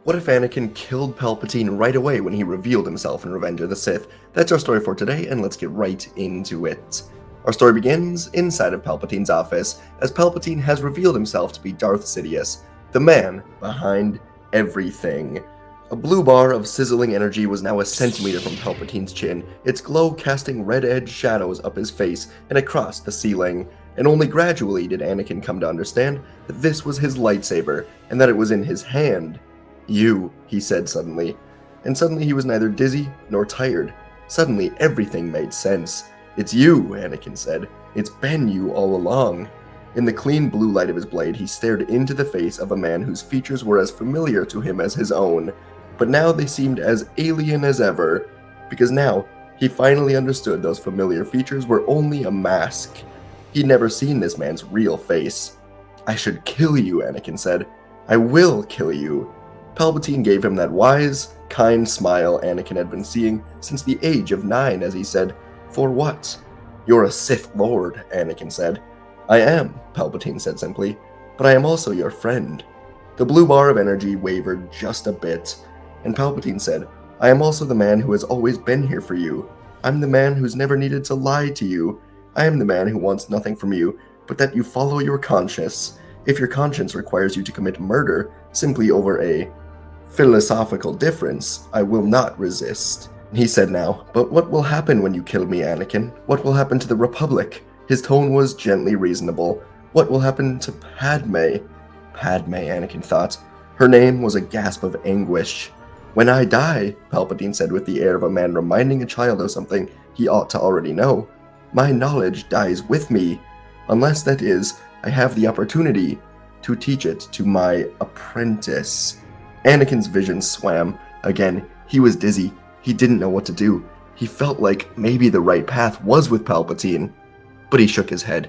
What if Anakin killed Palpatine right away when he revealed himself in Revenge of the Sith? That's our story for today, and let's get right into it. Our story begins inside of Palpatine's office, as Palpatine has revealed himself to be Darth Sidious, the man behind everything. A blue bar of sizzling energy was now a centimeter from Palpatine's chin, its glow casting red-edged shadows up his face and across the ceiling. And only gradually did Anakin come to understand that this was his lightsaber, and that it was in his hand. "You," he said suddenly. And suddenly he was neither dizzy nor tired. Suddenly everything made sense. "It's you," Anakin said. "It's been you all along." In the clean blue light of his blade, he stared into the face of a man whose features were as familiar to him as his own. But now they seemed as alien as ever, because now he finally understood those familiar features were only a mask. He'd never seen this man's real face. "I should kill you," Anakin said. "I will kill you." Palpatine gave him that wise, kind smile Anakin had been seeing since the age of 9 as he said, "For what?" "You're a Sith Lord," Anakin said. "I am," Palpatine said simply, "but I am also your friend." The blue bar of energy wavered just a bit, and Palpatine said, "I am also the man who has always been here for you. I'm the man who's never needed to lie to you. I am the man who wants nothing from you, but that you follow your conscience. If your conscience requires you to commit murder simply over a philosophical difference, I will not resist." He said now, "But what will happen when you kill me, Anakin? What will happen to the Republic?" His tone was gently reasonable. "What will happen to Padme?" Padme, Anakin thought. Her name was a gasp of anguish. "When I die," Palpatine said with the air of a man reminding a child of something he ought to already know, "my knowledge dies with me, unless, that is, I have the opportunity to teach it to my apprentice." Anakin's vision swam. Again, he was dizzy. He didn't know what to do. He felt like maybe the right path was with Palpatine. But he shook his head.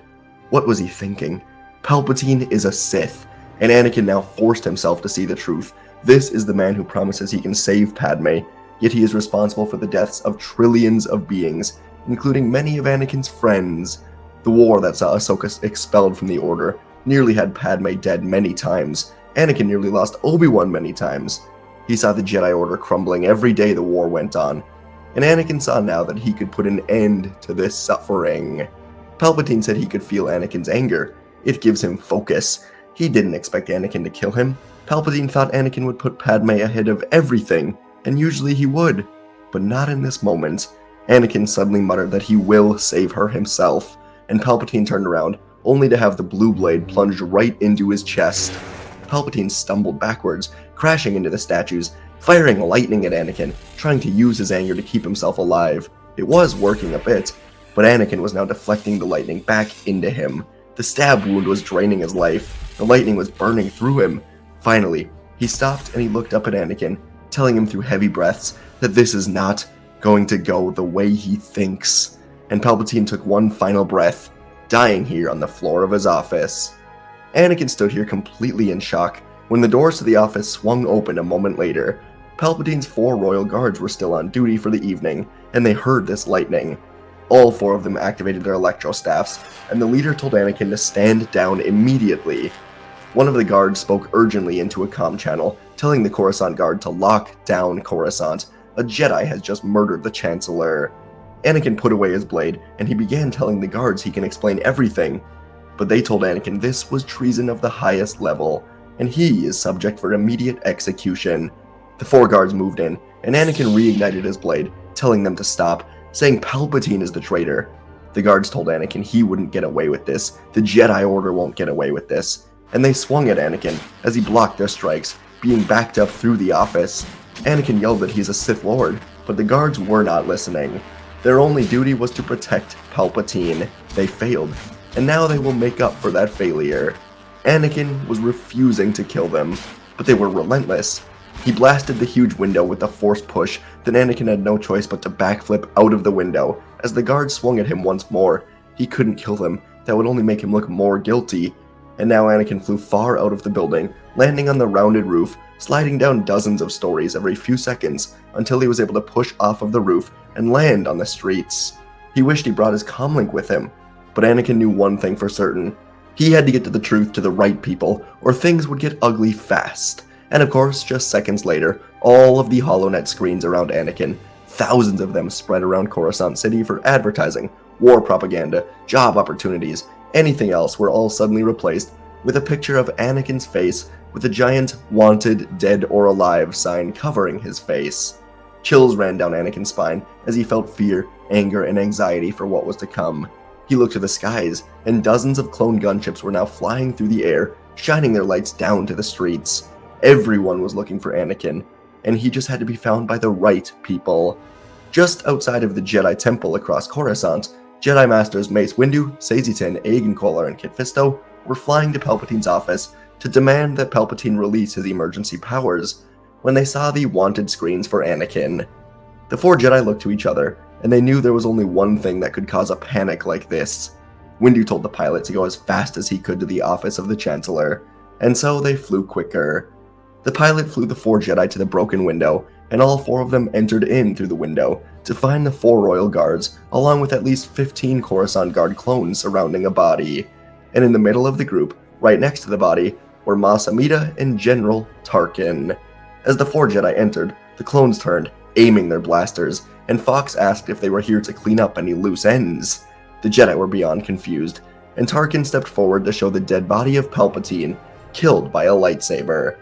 What was he thinking? Palpatine is a Sith, and Anakin now forced himself to see the truth. This is the man who promises he can save Padme, yet he is responsible for the deaths of trillions of beings, including many of Anakin's friends. The war that saw Ahsoka expelled from the Order nearly had Padme dead many times. Anakin nearly lost Obi-Wan many times. He saw the Jedi Order crumbling every day the war went on, and Anakin saw now that he could put an end to this suffering. Palpatine said he could feel Anakin's anger. It gives him focus. He didn't expect Anakin to kill him. Palpatine thought Anakin would put Padme ahead of everything, and usually he would. But not in this moment. Anakin suddenly muttered that he will save her himself, and Palpatine turned around, only to have the blue blade plunged right into his chest. Palpatine stumbled backwards, crashing into the statues, firing lightning at Anakin, trying to use his anger to keep himself alive. It was working a bit, but Anakin was now deflecting the lightning back into him. The stab wound was draining his life. The lightning was burning through him. Finally, he stopped and he looked up at Anakin, telling him through heavy breaths that this is not going to go the way he thinks. And Palpatine took one final breath, dying here on the floor of his office. Anakin stood here completely in shock when the doors to the office swung open a moment later. Palpatine's 4 royal guards were still on duty for the evening, and they heard this lightning. All 4 of them activated their electrostaffs, and the leader told Anakin to stand down immediately. One of the guards spoke urgently into a comm channel, telling the Coruscant guard to lock down Coruscant. A Jedi has just murdered the Chancellor. Anakin put away his blade, and he began telling the guards he can explain everything. But they told Anakin this was treason of the highest level, and he is subject for immediate execution. The 4 guards moved in, and Anakin reignited his blade, telling them to stop, saying Palpatine is the traitor. The guards told Anakin he wouldn't get away with this. The Jedi Order won't get away with this. And they swung at Anakin as he blocked their strikes, being backed up through the office. Anakin yelled that he's a Sith Lord, but the guards were not listening. Their only duty was to protect Palpatine. They failed, and now they will make up for that failure. Anakin was refusing to kill them, but they were relentless. He blasted the huge window with a forced push, then Anakin had no choice but to backflip out of the window. As the guards swung at him once more, he couldn't kill them. That would only make him look more guilty. And now Anakin flew far out of the building, landing on the rounded roof, sliding down dozens of stories every few seconds, until he was able to push off of the roof and land on the streets. He wished he brought his comlink with him, but Anakin knew one thing for certain. He had to get to the truth to the right people, or things would get ugly fast. And of course, just seconds later, all of the HoloNet screens around Anakin, thousands of them spread around Coruscant City for advertising, war propaganda, job opportunities, anything else, were all suddenly replaced with a picture of Anakin's face with a giant "Wanted, Dead or Alive" sign covering his face. Chills ran down Anakin's spine as he felt fear, anger, and anxiety for what was to come. He looked to the skies, and dozens of clone gunships were now flying through the air, shining their lights down to the streets. Everyone was looking for Anakin, and he just had to be found by the right people. Just outside of the Jedi Temple across Coruscant, Jedi Masters Mace Windu, Sazitin, Aegon Kolar, and Kit Fisto were flying to Palpatine's office to demand that Palpatine release his emergency powers when they saw the wanted screens for Anakin. The four Jedi looked to each other, and they knew there was only one thing that could cause a panic like this. Windu told the pilot to go as fast as he could to the office of the Chancellor, and so they flew quicker. The pilot flew the four Jedi to the broken window, and all four of them entered in through the window to find the four royal guards, along with at least 15 Coruscant Guard clones surrounding a body. And in the middle of the group, right next to the body, were Mas Amedda and General Tarkin. As the four Jedi entered, the clones turned, aiming their blasters, and Fox asked if they were here to clean up any loose ends. The Jedi were beyond confused, and Tarkin stepped forward to show the dead body of Palpatine, killed by a lightsaber.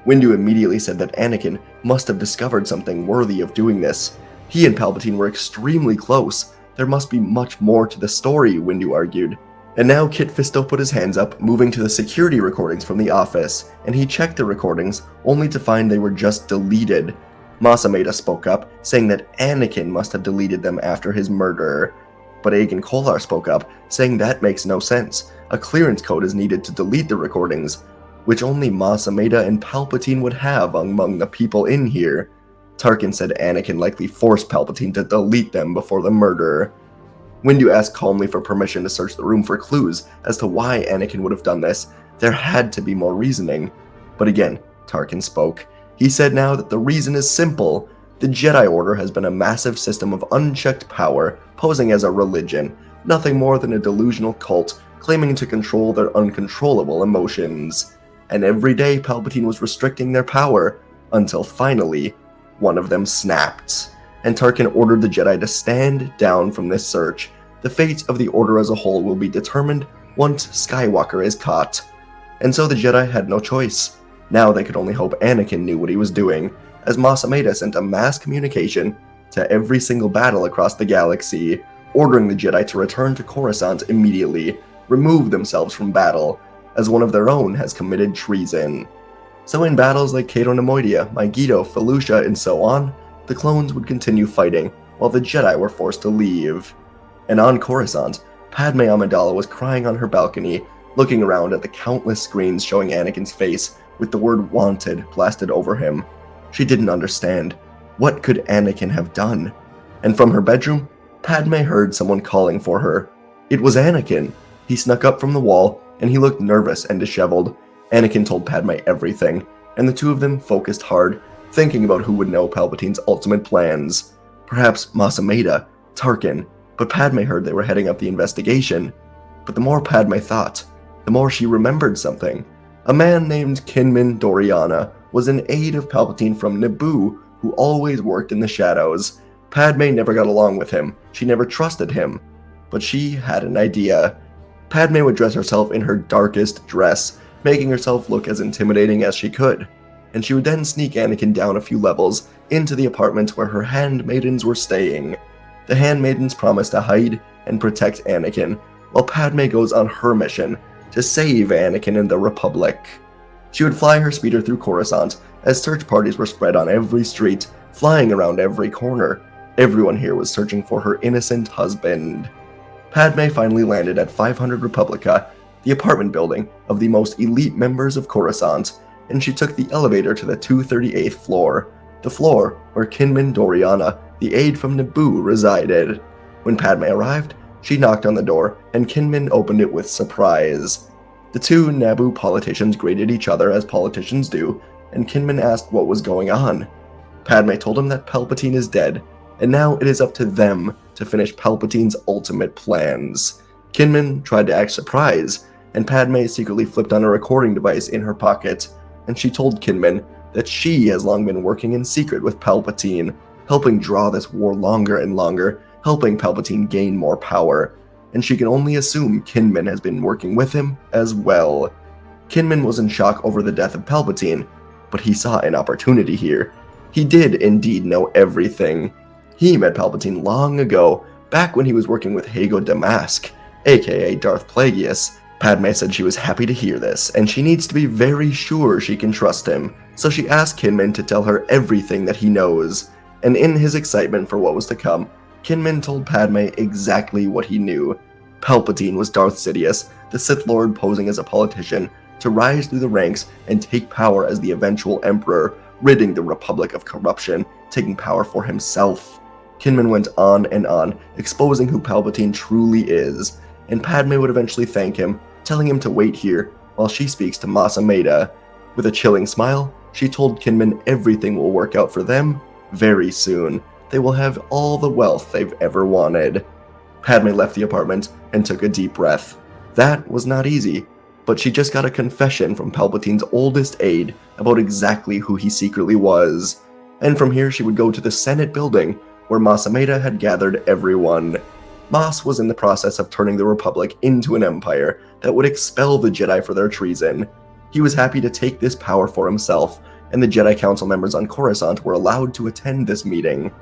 Windu immediately said that Anakin must have discovered something worthy of doing this. He and Palpatine were extremely close. There must be much more to the story, Windu argued. And now Kit Fisto put his hands up, moving to the security recordings from the office, and he checked the recordings, only to find they were just deleted. Mas Amedda spoke up, saying that Anakin must have deleted them after his murder. But Aegon Kolar spoke up, saying that makes no sense. A clearance code is needed to delete the recordings, which only Mas Amedda and Palpatine would have among the people in here. Tarkin said Anakin likely forced Palpatine to delete them before the murder. Windu asked calmly for permission to search the room for clues as to why Anakin would have done this. There had to be more reasoning. But again, Tarkin spoke. He said now that the reason is simple. The Jedi Order has been a massive system of unchecked power, posing as a religion, nothing more than a delusional cult claiming to control their uncontrollable emotions. And every day Palpatine was restricting their power, until finally, one of them snapped. And Tarkin ordered the Jedi to stand down from this search. The fate of the Order as a whole will be determined once Skywalker is caught. And so the Jedi had no choice. Now they could only hope Anakin knew what he was doing, as Mas Amedda sent a mass communication to every single battle across the galaxy, ordering the Jedi to return to Coruscant immediately, remove themselves from battle, as one of their own has committed treason. So in battles like Cato Nemoidia, Megiddo, Felucia, and so on, the clones would continue fighting, while the Jedi were forced to leave. And on Coruscant, Padme Amidala was crying on her balcony, looking around at the countless screens showing Anakin's face with the word "wanted" blasted over him. She didn't understand. What could Anakin have done? And from her bedroom, Padme heard someone calling for her. It was Anakin. He snuck up from the wall, and he looked nervous and disheveled. Anakin told Padme everything, and the two of them focused hard, thinking about who would know Palpatine's ultimate plans. Perhaps Mas Amedda, Tarkin, but Padme heard they were heading up the investigation. But the more Padme thought, the more she remembered something. A man named Kinman Doriana was an aide of Palpatine from Naboo who always worked in the shadows. Padme never got along with him. She never trusted him. But she had an idea. Padme would dress herself in her darkest dress, making herself look as intimidating as she could. And she would then sneak Anakin down a few levels into the apartment where her handmaidens were staying. The handmaidens promise to hide and protect Anakin, while Padme goes on her mission to save Anakin and the Republic. She would fly her speeder through Coruscant as search parties were spread on every street, flying around every corner. Everyone here was searching for her innocent husband. Padme finally landed at 500 Republica, the apartment building of the most elite members of Coruscant, and she took the elevator to the 238th floor, the floor where Kinman Doriana, the aide from Naboo, resided. When Padme arrived, she knocked on the door, and Kinman opened it with surprise. The two Naboo politicians greeted each other as politicians do, and Kinman asked what was going on. Padme told him that Palpatine is dead, and now it is up to them to finish Palpatine's ultimate plans. Kinman tried to act surprised, and Padme secretly flipped on a recording device in her pocket. and she told Kinman that she has long been working in secret with Palpatine, helping draw this war longer and longer, helping Palpatine gain more power, and she can only assume Kinman has been working with him as well. Kinman was in shock over the death of Palpatine, but he saw an opportunity here. He did indeed know everything. He met Palpatine long ago, back when he was working with Hago Damask, aka Darth Plagueis. Padme said she was happy to hear this, and she needs to be very sure she can trust him, so she asked Kinman to tell her everything that he knows. And in his excitement for what was to come, Kinman told Padme exactly what he knew. Palpatine was Darth Sidious, the Sith Lord posing as a politician, to rise through the ranks and take power as the eventual Emperor, ridding the Republic of corruption, taking power for himself. Kinman went on and on, exposing who Palpatine truly is, and Padme would eventually thank him, telling him to wait here while she speaks to Mas Amedda. With a chilling smile, she told Kinman everything will work out for them very soon. They will have all the wealth they've ever wanted. Padme left the apartment and took a deep breath. That was not easy, but she just got a confession from Palpatine's oldest aide about exactly who he secretly was. And from here she would go to the Senate building, where Mas Amedda had gathered everyone. Mas was in the process of turning the Republic into an empire that would expel the Jedi for their treason. He was happy to take this power for himself, and the Jedi Council members on Coruscant were allowed to attend this meeting.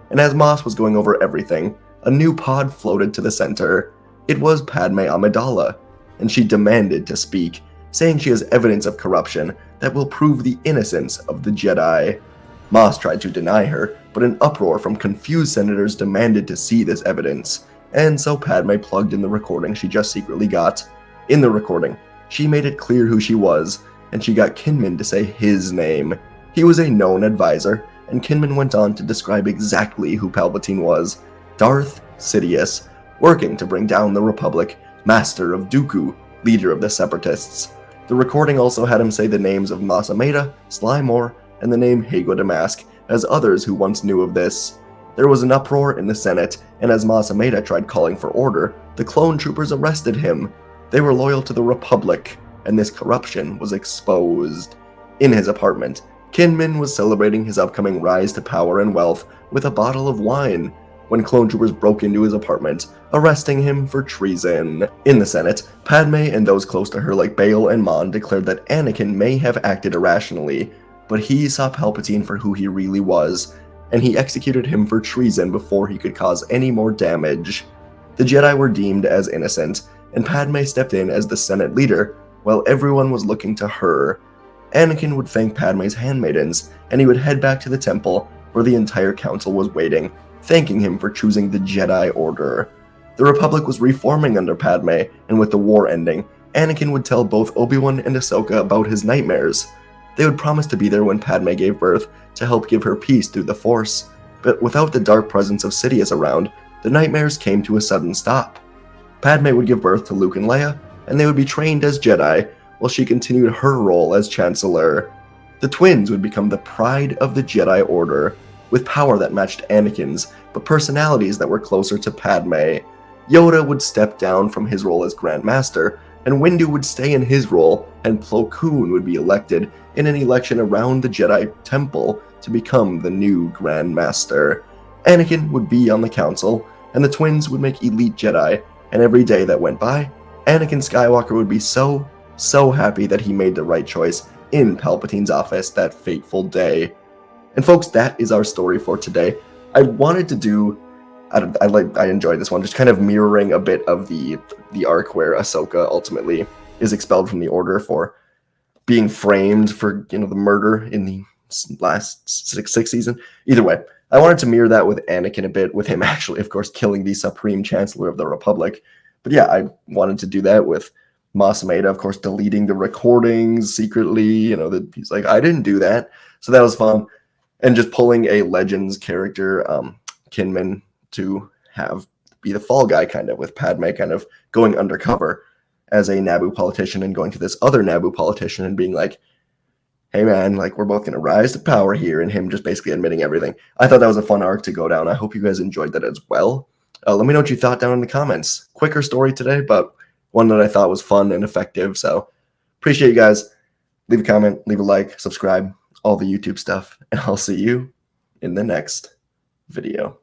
And as Mas was going over everything, a new pod floated to the center. It was Padme Amidala, and she demanded to speak, saying she has evidence of corruption that will prove the innocence of the Jedi. Mas tried to deny her, but an uproar from confused senators demanded to see this evidence, and so Padme plugged in the recording she just secretly got. In the recording, she made it clear who she was, and she got Kinman to say his name. He was a known advisor, and Kinman went on to describe exactly who Palpatine was: Darth Sidious, working to bring down the Republic, master of Dooku, leader of the Separatists. The recording also had him say the names of Mas Amedda, Sly Moore, and the name Hago Damask, as others who once knew of this. There was an uproar in the Senate, and as Mas Amedda tried calling for order, the clone troopers arrested him. They were loyal to the Republic, and this corruption was exposed. In his apartment, Kinman was celebrating his upcoming rise to power and wealth with a bottle of wine, when clone troopers broke into his apartment, arresting him for treason. In the Senate, Padme and those close to her like Bail and Mon declared that Anakin may have acted irrationally, but he saw Palpatine for who he really was, and he executed him for treason before he could cause any more damage. The Jedi were deemed as innocent, and Padme stepped in as the Senate leader, while everyone was looking to her. Anakin would thank Padme's handmaidens, and he would head back to the temple, where the entire council was waiting, thanking him for choosing the Jedi Order. The Republic was reforming under Padme, and with the war ending, Anakin would tell both Obi-Wan and Ahsoka about his nightmares. They would promise to be there when Padme gave birth, to help give her peace through the Force, but without the dark presence of Sidious around, the nightmares came to a sudden stop. Padme would give birth to Luke and Leia, and they would be trained as Jedi, while she continued her role as Chancellor. The twins would become the pride of the Jedi Order, with power that matched Anakin's, but personalities that were closer to Padme. Yoda would step down from his role as Grand Master, and Windu would stay in his role, and Plo Koon would be elected in an election around the Jedi Temple to become the new Grand Master. Anakin would be on the council, and the twins would make elite Jedi, and every day that went by, Anakin Skywalker would be so happy that he made the right choice in Palpatine's office that fateful day. And folks, that is our story for today. I wanted to do, I enjoyed this one, just kind of mirroring a bit of the arc where Ahsoka ultimately is expelled from the Order for being framed for, the murder in the last sixth season. Either way, I wanted to mirror that with Anakin a bit, with him actually, of course, killing the Supreme Chancellor of the Republic. But yeah, I wanted to do that with Mas Amedda, of course, deleting the recordings secretly. That he's like, I didn't do that. So that was fun. And just pulling a Legends character, Kinman, to be the fall guy, kind of, with Padme kind of going undercover as a Naboo politician and going to this other Naboo politician and being like, hey man, like, we're both going to rise to power here, and him just basically admitting everything. I thought that was a fun arc to go down. I hope you guys enjoyed that as well. Let me know what you thought down in the comments. Quicker story today, but one that I thought was fun and effective. So appreciate you guys. Leave a comment, leave a like, subscribe, all the YouTube stuff, and I'll see you in the next video.